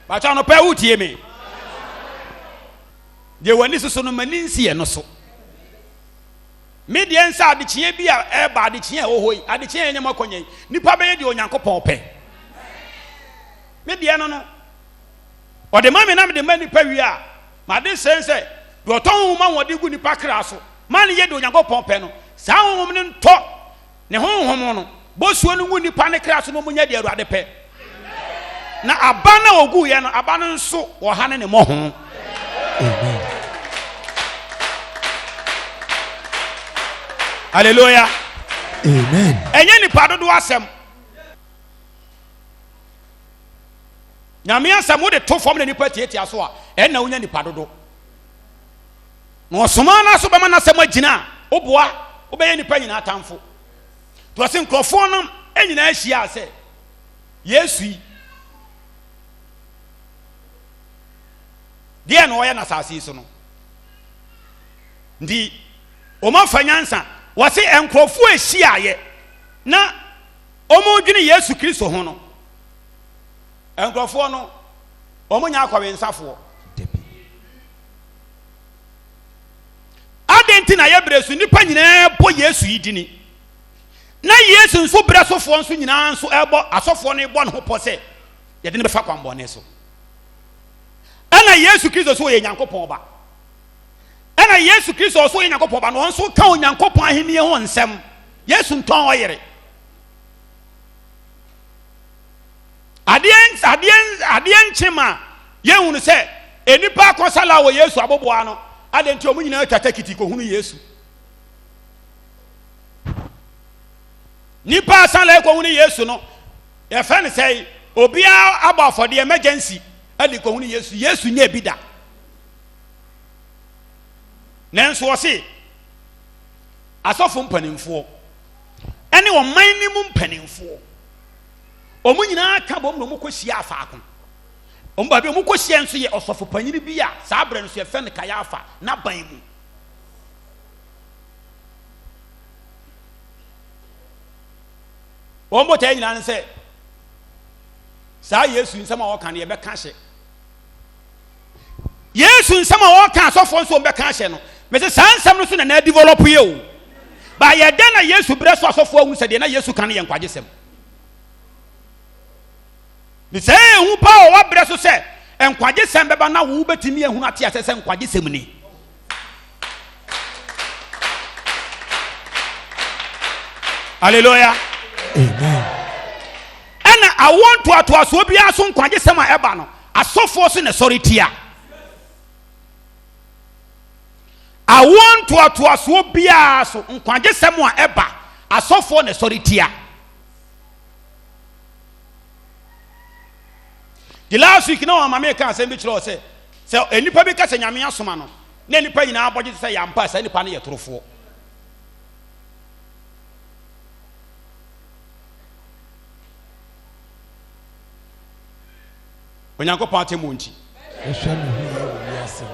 bacha no pɛ wotie me de wani so no mani nsi no so me de nsa adekye bi a ɛba adekye a ohoi adekye nyama konye nipa bɛyɛ de Onyankopɔn pɛ me de no ɔde ma me na me de ma nipa wi a ma de sense de ɔtɔn ma wɔde gu nipa kra so ma ne yɛ de Onyankopɔn pɛ no saa honhom ne ntɔ ne honhom no bosuo no ngu nipa ne kra so no munya de Awurade pɛ na aba na ogu ye no aba no nso wo ha ne mo ho.
Amen.
Hallelujah.
Amen.
Enye nipa dodo asem. Nyame asem wo de to fom na nipa tietia so a na wonya nipa dodo. No soma na so be ma na asem agina oboa obeye nipa nyina atamfo. To ase nkrofo no enyina ahia ase Yesu yi de no ye na sase so no ndi o ma fanyansa wase enkrofo ahia ye na omo dwene Yesu Kristo ho no enkrofo no omo nya akwawe nsafo adenti na ye bresu nipa nyina bo Yesu yi dini na Yesu nso bresofo nso nyina nso ebo asofo no ebo no ho pose ye de ne befa kwambone so ana Yesu Kristo so ye Nyankopon ba ana Yesu Kristo so ye Nyankopon ba no nso ka Onyankopon ahemie ho nsem Yesu nton oyere adien chima ye hunu se enipa akosala wo Yesu aboboa no adenti omu nyina tatakiti ko hunu Yesu nipa asala ko hunu Yesu no ye fa ne sei obia aba for the emergency adi ko hunu Yesu nya bida nanso wo se asofo mpanimfo ene wo man ni mu mpanimfo omu nyina ka bom no mukohia afaako omba bi mukohia nso ye osofo panyini bi a saa bre nso ye fe ne kaya afa na ban mu ombo ta nyina nse saa Yesu nsema wo kan ye be ka hye Yesu nsema wo kan asofo nso be ka hye no me se saa nsem no so na develop ye o ba ye den na Yesu bre so asofo ahu se de na Yesu kan ye nkwagesem ni say hu pa o wa bre so se nkwagesem beba na wo betimi ehunu ate ase se nkwagesem ni hallelujah.
Amen.
And I want to aso bia so nkwagesem a eba no asofo so na sorry tia I want to aso bia so nkwagesem a eba asofo na sorry tia. The last week no mama make say be chiro say enipa bi ka say nyame asoma no na enipa nyina aboje say yampa say enipa na ye torofo Onyankopon atemu nti
ehwa me hu ye wo wiase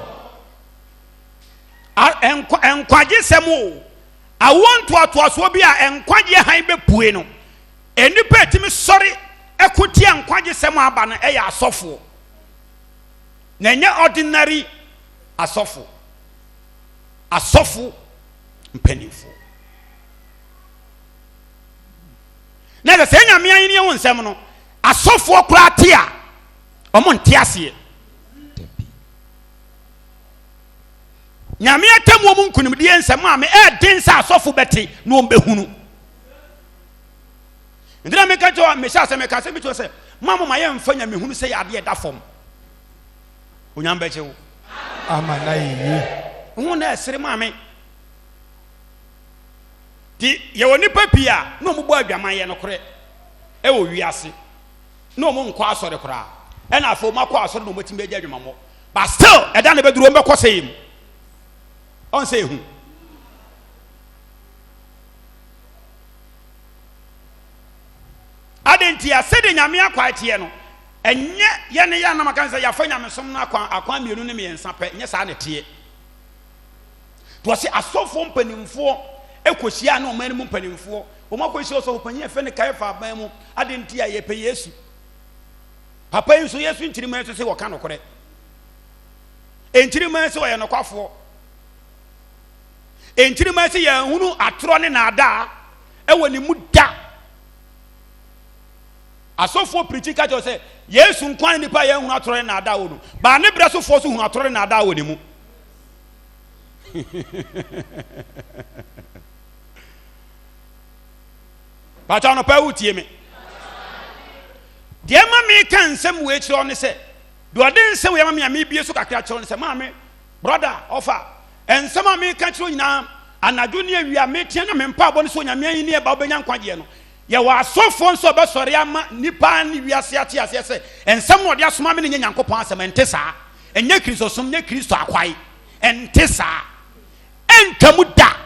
enkwagesem o I want to aso bia enkwaje han be pue no enipa etimi sorry ekotia nkwagesem aba no eya asofo na nya ordinary asofo mpanifo na se nya me anyi ho nsem no asofo kura tia omo ntiase nyame atamu omu nkunim de nsem a me den sa asofo beti no ombehunu ndira me ka jo me sha se me ka se bi to se mama ma ye mfa nya me hunu se ya de da fom onyam ba chewo
ama na yi
hu na esere mame di ye woni papia no mu bo adwaman ye no kore e wo wiase no mu nkwa asore kora e na afo makwa asore no motim be gya adwamamo but still e da na be duro mbe koseyim on say hu adenti asede nyame akwa tie no enye ye ne ya na maka nsa ya fa nyame som na akwa mienu ne miensa pe nye sa ne tie to se asofo mpanimfo ekohia na omani mu mpanimfo o makohia so panyi efe ne kai fa ban mu adenti ya ye pe Yesu papa yin so Yesu ntiri man so se wo ka no kore entiri man so ye no kwafo entiri man se ya hunu atoro ne na ada e woni mu da asofo preaching ka say Yesu nkwan nipa ye hunu atoro na ada wo no ba ne bre so fo so hunu atoro na ada wo ne mu but on a power team. Dear mammy can some way on the say. Do I didn't say we are me be so catch on say, mammy, brother, offer, and some of me catch you now, and I do near we are making them in Pabon so you may near Babayan Quadiano. You are so fond so bad, sorry, Nipan, we are yes, and some of your smamming in Yanko Pansam and Tessa, and Yakris or some Yakris to acquire, and Tessa, and Tamuda.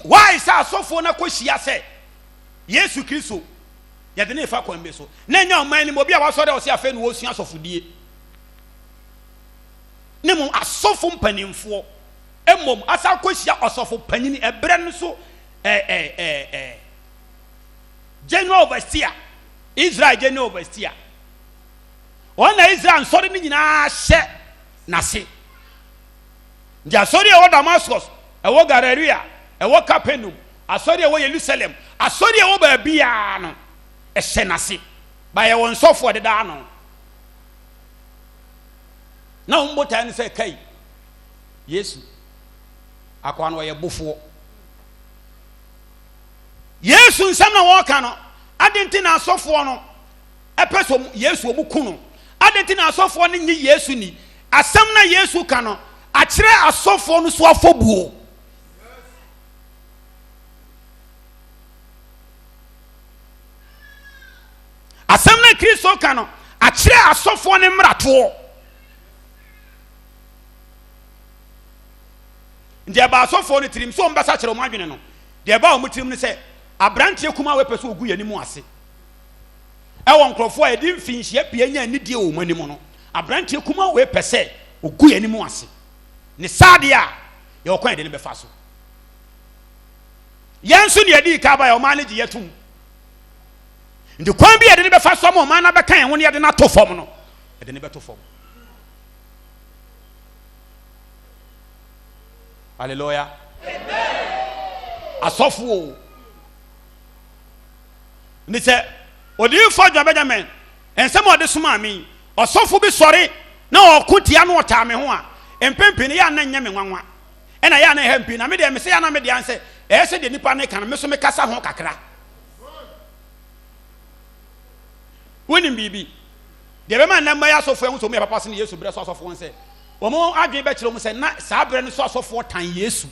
Why is our so for na kwashia say Yesu Kristo ya de na fa kwan be so na nya man ni mo bia wa so de o se afa ni wo sua sofodie ne mo asofo mpanimfo emom asa kwashia osofo panyini ebre no so general overseer Israel general overseer ona Israel so de ni nyina hye na se dia so de o Damascus e wo Galilea ewo Capernaum asori ewo Jerusalem asori ewo ba bia no ehye nase ba ye won sofo de da no na umbota ni se kai Yesu akwa no ye bofo Yesu nsam na wo ka no adenti na asofo no epeso Yesu omuku no adenti na asofo no nyi Yesu ni asam na Yesu ka no akire asofo no so afobuo asam na Kristo ka no akire asofo ne mrato ndia ba asofo ne tirim so mbasa kire mo adwene no de ba o mutirim ne se abrantie kuma we pese ogu yanimu ase e won krofo e di mfinhia pie nya ni die o manimu no abrantie kuma we pese ogu yanimu ase ne sade a ye okwan de ne befa so yensu ne adi ka ba ya o manage yetum ndi kwan bi yede ne befa so mo man na be kan ho ne yede na to fom no yede ne beto fom hallelujah amen asofo ni se odi fo dwa benjamin ensem odi soma mi osofo bi sori na okotia no ota me ho a empempini ya na nya me nwanwa ena ya na hempi na me de me se ya na me de anse se de nipa ne kan me so me kasa ho kakra wonim bibi de be man na ma ya sofo enso me papa se ne Yesu bre so sofo won se omo adwen be kire mo se na sa bre ne so sofo tan Yesu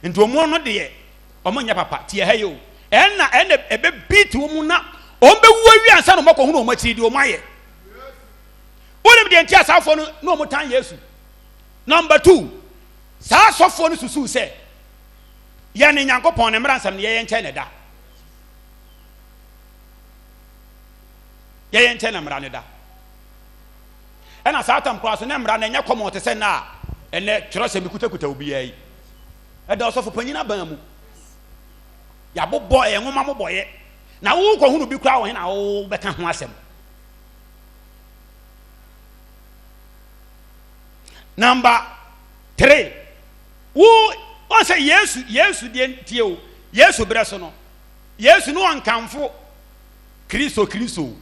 nti omo no de omo nya papa tie ha yo enna ebe beat wo mu na ombe wu awi ansa no mako hu no omo akiri de omo aye wonim de ntia safo no no omo tan Yesu number 2 sa sofo no susu se ya ne Nyankopon ne mransam ne ye nche ne da ye nche na mra ne da ena satan kwaso ne mra na nya komote se na ene twero se bikutakuta obi yayi eda osofo panyina ban mu ya bobo e nwoma moboye na wo ko hunu bi kura wo he na wo beka ho asem number 3 wo on say Yesu de tie o Yesu breso no Yesu no ankamfo Kristo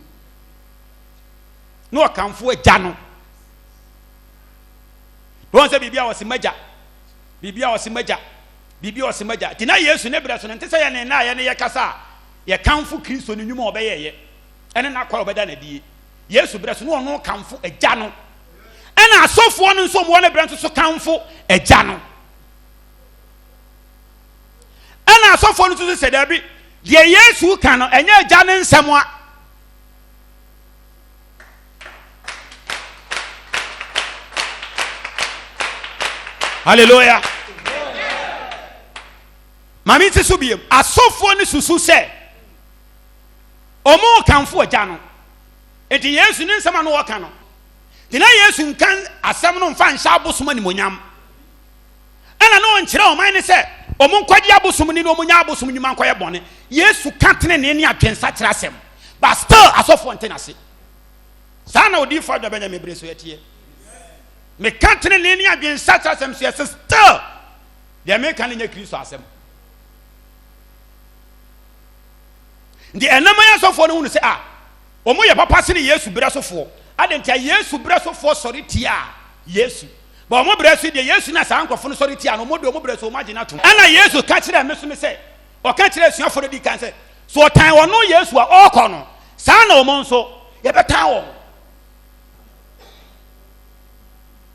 no akamfo agya no don say bibia wose maja tina Yesu ne breso no ntese ya ne na ya ne ye kasa ye kamfo Kristo no nyuma obeye ye ene na kwa obeda na die Yesu breso no no kamfo agya no ena asofo no nso mo ne breso so kamfo agya no ena asofo no so se da bi de Yesu ka no enye agya ne nsem a hallelujah mami ti so biem asofo ni susu se omo kanfo agya no enti Yesu ni nsema no woka no tina Yesu nkan asem no mfa nhyɛ abosoma ni monyam ɛna no nkyerɛ o man ne se omo nkwaji abosom ni no omo nya abosom nyuma nkoye bɔne Yesu ka tene ne ne atwensa kyerɛ asem but still asofo ntena se sana odi fa dwa benya mebre so yetie me ka tene ne ne atwensa kyerɛ asem so yes still de me kan nya Kristo asem ndi enama ya sofo no hunu se omo ye papa se ne Yesu bre sofo adentia Yesu bre sofo sori tia Yesu But mo bre so de Yesu na sa ankofo no sori tia no mo de mo bre so mo agina to. Ana Yesu ka kire me so me say, o ka kire suafo no di kan say, so tan wo no Yesu a o kɔ no. Sa na o mo nso ye betan wo.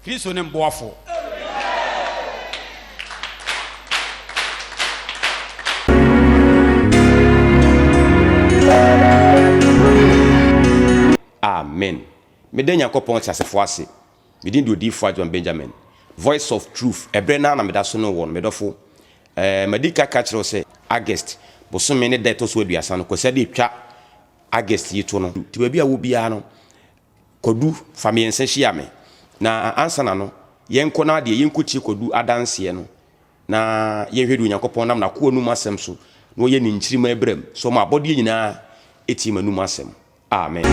Kristo ne mboafo.
Amen. Mede Nyankopɔn tiasefo ase. Medin do di John Benjamin. Voice of truth. Ebrena na meda so no won medofo. Medika ka kire se August. Bosome ne deto so aduasa no kwese de twa August yi to no. Ti ba bia wo bia no. Kodu famiense hia me. Na ansa na no yenko na de yenkochi kodu adanse no. Na yenhwedu Nyankopɔn nam na ko anum asem so. No ye ni nchirima ebrem. So ma body nyina eti manum asem. Amen.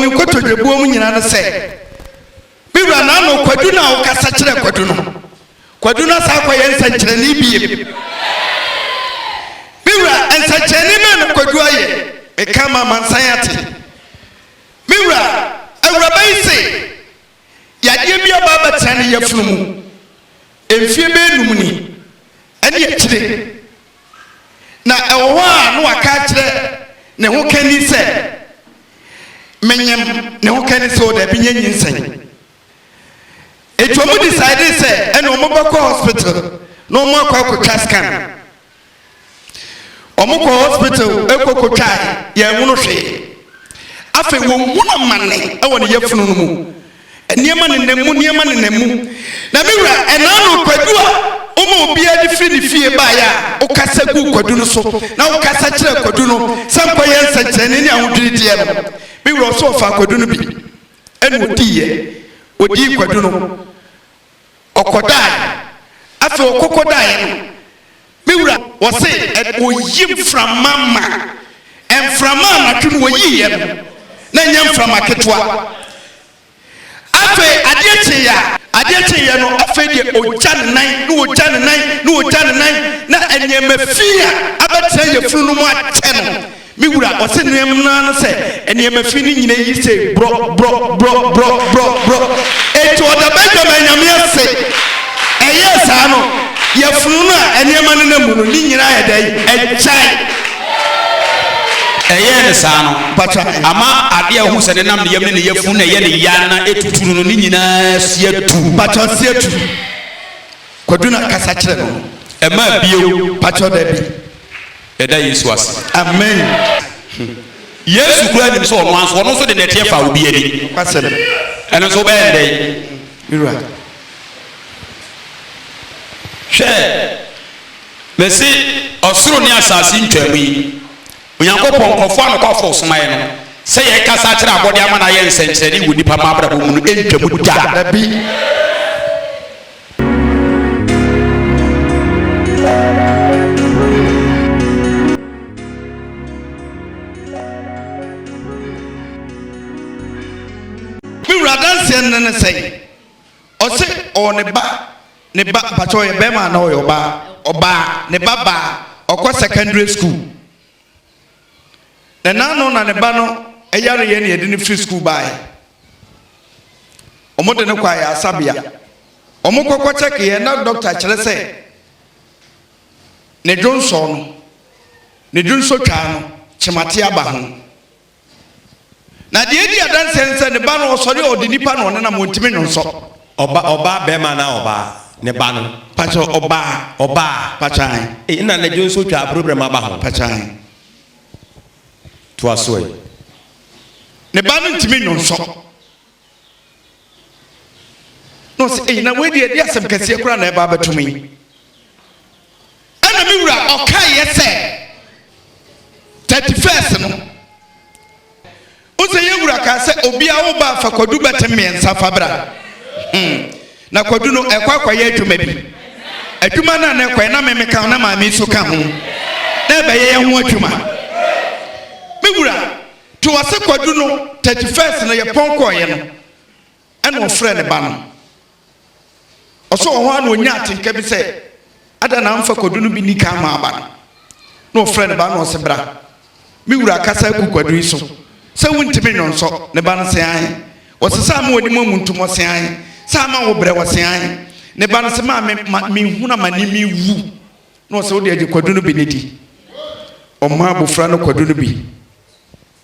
mi kotodwebuo mu nyina no se mi wura na no kwadu na wo kasa kire kwadu na sa kwa yen sankyereni biem mi wura ensankyereni me no kwadu aye e kama mansan ate mi wura awuraba yi se yade bi aba batane yefunu mu emfie be num ni ene akire na ewo a no aka kire ne ho kani se menyem ne ho kani so da bi nyenyin sen etu omo decide se ene omo bako hospital no mo akwa scan omo ko hospital ekokotwa ye nwunu hwe afa wo nwunu manne e woni yefunu no mu niema ne nemu na miwura enano kwadu a omo obi adi firi ne fie ba ya o kasa gu kwadu no so na o kasa kire kwadu no sampo ye nsakyene ne ahudiri die no miwura so fa kwadu no bi ene odi kwadu no okodai afa okokodai no miwura wo se oyim from mama and from mama tunu wo yiye na nyam from aketwa afe adeche ya no afe de ojan nan na enyema fia abata ye funu no mu ate no miwura o se nem na no se enyema fi ni nyina yi se bro eto da bedama nyame ase eye sa no ye funu no enyema no namu no ni nyina ya dai echai
eye ne sa no ama ade a hu se ne nam ne yam ne yefunu ne ye ne ya na etuturu no ni nyina siatu
pacha siatu kwaduna kasa kire no
ema bio
pacha da bi
eda Yesu ase
amen
Yesu kura nim so ono so de netie fa obi ani
kwasem
eno so be ndey
mirwa
hwe mesi osoro ni asase ntwamu yi onyankopon kofo an kwafo somaye no se ye kasa kire abode ama na ye nsenkyere wo nipa ma brabo mu no entwamu da
bi nene say o se o ne ba pacho ye be ma na o yo oba ne baba okọ secondary school na nano na ne ba no eyare ye ne ye de free school ba e omo de ne kwa ya asabia omo kokọ check ye na doctor kire say ne Johnson twa no chimate aba ho na de edi adanse ne ba no osori odi nipa no ne na montimi nyonso
oba be ma na oba ne ba no
pacho oba pachan
na ne Johnson twa problem aba ho
pachan
to asoe
ne ba no ntimi nyonso no se na we de asem kase kura na e ba batumi ana mi wura okai yese 31st no ose yewura ka se obi a wo ba fa kwadu betem fa bra na kwadu no ekwa ye adwuma bi adwuma na ekwa na me ka na ma me so ka ho na be ye ho adwuma mewura to wase kwadu no 31st na ye ponko ye no ena ofre ne ba no oso ho ana onya atenka bi se ada na mfa kwadu no bi ni ka ma ba no ofre ne ba no se bra mewura kasa ku kwadu yi so se wuntimi nyonso ne ba no se an o se sa ma odi mo muntumo se an sa ma wo bre wo se an ne ba no se ma me huna mani mi wu no se odi adi kwadu no bi ne di o ma bofra no kwadu no bi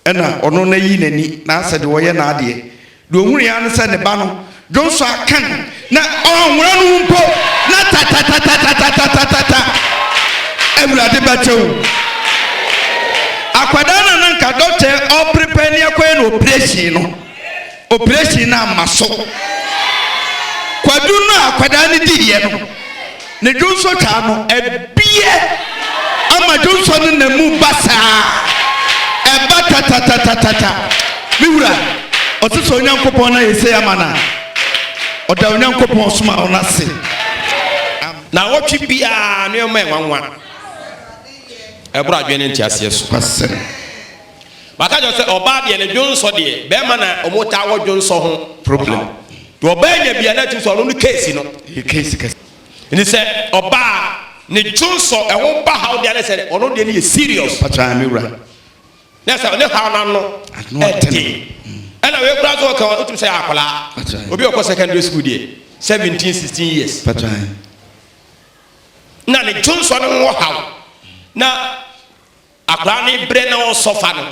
ena ono na yi nani na ase de wo ye na ade do hunu ya no se ne ba no jonso akan na onwura no mpo na ta everybody bacho akwadana na nka doctor o prepare ne akwa no operation na maso kwadu no akwadana di ye no ne jonso ta no ebie ama jonso no na mu basa eba ta miwura otuso onyankopon na yese amana oda onyankopon soma ona se
na wotwe bia no e ma enwanwa ebra adwene nti ase so Baka just say oba de ne dwonso de be ma na omota wo dwonso ho problem. To oba nya bia na tu so no case no.
Case.
Ni say oba ne dwonso e wo ba how de na say ono de ne serious.
Patra mi wura.
Na say ne how na no. Ana we kura so kan otum say akola. Obi okọ secondary school there 17 16 years.
Patra.
Na ne dwonso no wo how. Na akrani bre na o sofa no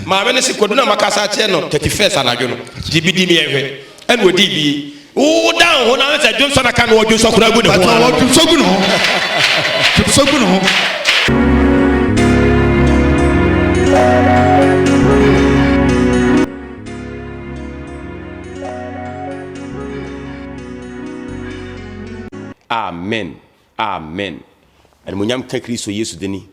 ma me ne se kodu na makasa che no 31st anadwo no dibidi mi ehwe en wodi bi wo down ho na se dwonso na kan wo dwonso kura gu ne ho
wo dwonso gu no dwonso gu no
amen amen en munyam ka Kristo Yesu deni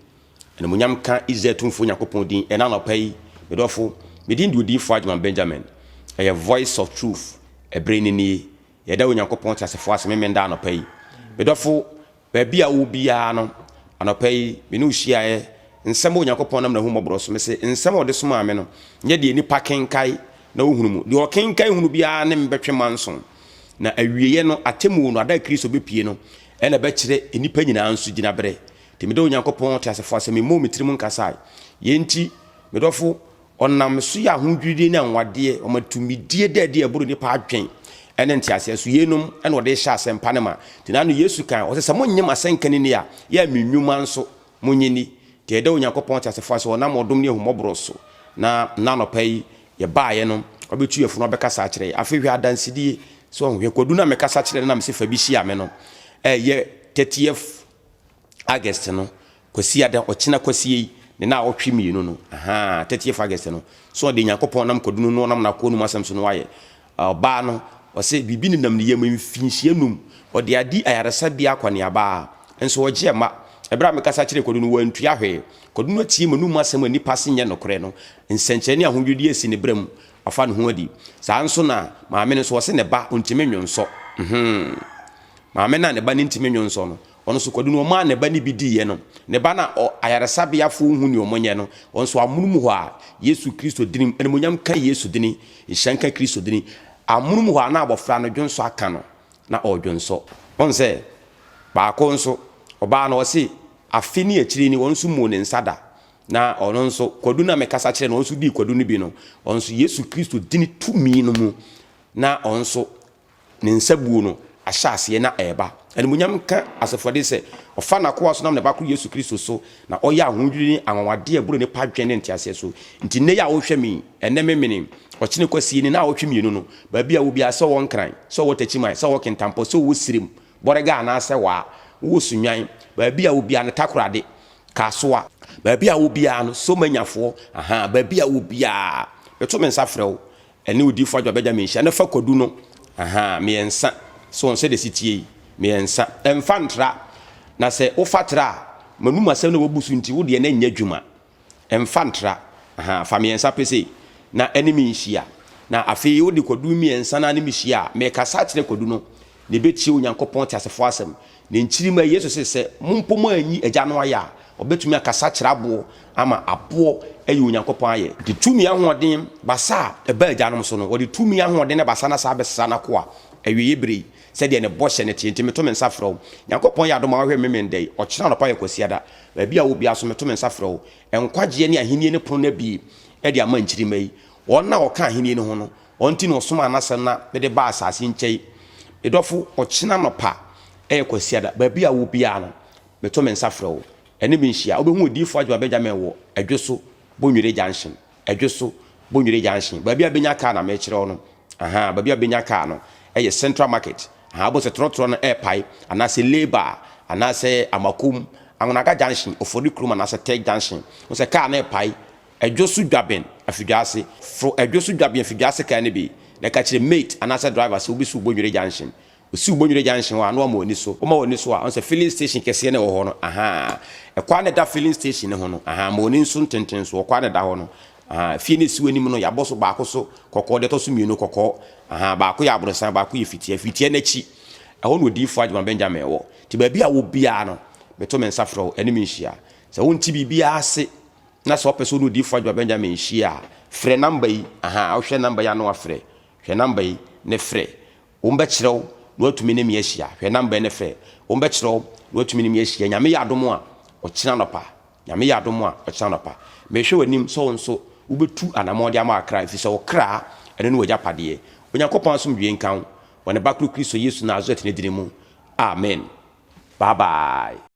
and munyam ka Israel tumfo Yakopon din ena no pai medofo medin di odin fo Adjuman Benjamin a voice of truth e brain ni ye da Yakopon tasefo aseme menda no pai medofo ba bia wo bia no anopai me no hia e nsem Yakopon nam na hu mobro so me se nsem ode so ma me no nye de ni pakenkai na ohunu mu de o kenkai hunu bia ne mbetwe manso na awieye no atemu no ada Kristo bepie no ena be kire enipa nyina nso gina bere timide Onyankopɔn te asefo asɛm mo metirim nkasai yenti medofo onam so ya hodwiri na nwade o matumidie dade aburu nipa adwen ene nti ase so yenum ene ode hya asɛmpa ne ma tinanu Yesu kan o se monyem asenkani ne ya menwuma nso monyini te ede Onyankopɔn te asefo asɛm onam odom ne humobro so na nanopai ye baaye no obetu yefo no bekasa kire afehwe adansidie so ohwe kodu na mekasa kire na mse fa bi hia me no ye 30th August no kwasi ada ochina kwasi ne na otwe mienu no 30th August no so de Yakopɔn nam kodunu no nam na ko nu masem so no waye ba no o se bibi ni nam ne yam mfinhie num o de adi ayaresa bia kwani aba enso o je ma ebra me kasa kire kodunu wantu ahwe kodunu tie manu masem ani passe nye nokore no nsenkyene ahudwudi esi ne brem afa no ho adi saa nso na maame no so o se ne ba ontime nwonso maame na ne ba ne ntime nwonso no ono so kodunu ma ne ba ni bidi ye no ne ba na ayaresa bia fo hu ni omonye no onso amunum ho a Yesu Kristo dinim ene monyam ka Yesu dini ihyanka Kristo dini amunum ho na abofra no dwonso aka no na odwonso on se ba ko nso oba na o se afini akiri ni wonso mu ne nsada na ono nso kodunu na mekasa kire no onso di kodunu bi no onso Yesu Kristo dini tumi no mu na onso ne nsabuo no ahyase na eba ene munyam ka asefode se ofa na ko aso nam ne ba ko Yesu Kristo so na oya ahudwiri anwade aburo ne padwen ne ntiase so nti ne ya wo hwe mi ene memene okine kwasi ni na wo hwe mienu no ba bia wo bia so won kran so wo tachimai so wo kentampo so wo sirim borega na ase wa wo sunwan ba bia wo bia ne takorade kasoa ba bia wo bia no so manyafo ba bia wo bia beto men safrew ene odi fo Adjuman Benjamin hia ne fa kodu no me ensa so on se de sitie me ensa emfantra na se ofatra manuma asem na wobusu nti wo de na nya dwuma emfantra fa me ensa pese na enemy hia na afi wo de kodu me ensa na enemy hia me kasa kire kodu no ne betie Onyankopɔn te asefo asem ne nkyirima Yesu se mumpom anyi agya no aya obetumi akasa kire abo ama abo ayi Onyankopɔn aye de tumi ahoden basa eba agya no so no wo de tumi ahoden na basa na sa besa na ko a awie yebre said the boss and it meto men safro Yakopon ya do ma hwe memendai o kira no pa yakosiada ba bia wo bia so meto men safro enkwagye ne ahenie ne pono na bi e de ama nkyiri mai won na o ka ahenie ne ho no onti no soma anasem na de ba asase nkyei edofo o kira no pa e yakosiada ba bia wo bia no meto men safro ene bi nhia obehu odifo Adjuman Benjamin wo adwoso bonwire junction adwoso bonwire junction ba bia benya ka na me kire no ba bia benya ka no e Central Market abo se trotro no airpipe anase labor anase amakum angonaga junction ofori krum anase tech junction o se car na airpipe adwosu dwaben afidwase fro adwosu dwaben afidwase ka ne bi na ka kire mate anase driver se obi su bonwire junction o si bonwire junction wa no ma oni so o ma oni so a on se filling station kese ne wo ho no e kwa ne da filling station ne ho no ma oni nso ntenten so o kwa ne da ho no fie ne siwani mu no ya boso ba ko so kokko de to so mienu kokko ba ko ya abrosan ba ko ye fitie na chi ho no di fo Adjuman Benjamin wo ti ba bia wo bia no beto men safro enemy hia se won ti bibia ase na so person no di fo adwa Benjamin hia frɛ number yi aha wohwɛ number ya no afrɛ hwɛ number yi ne frɛ wo mbe kyerɛw no atumi ne me ahia hwɛ number ne frɛ wo mbe kyerɛw no atumi ne me ahia nyame yɛ adom a ɔkyena nopa nyame yɛ adom a ɔkyena nopa mehwɛ w'anim so nso wobetu anamɔde ama akra fi sɛ wo kra ɛne no wagya padeɛ onyankopɔn som dwie nkan wɔne bakru Kristo Yesu Nazaret ne dine mu amen bye bye.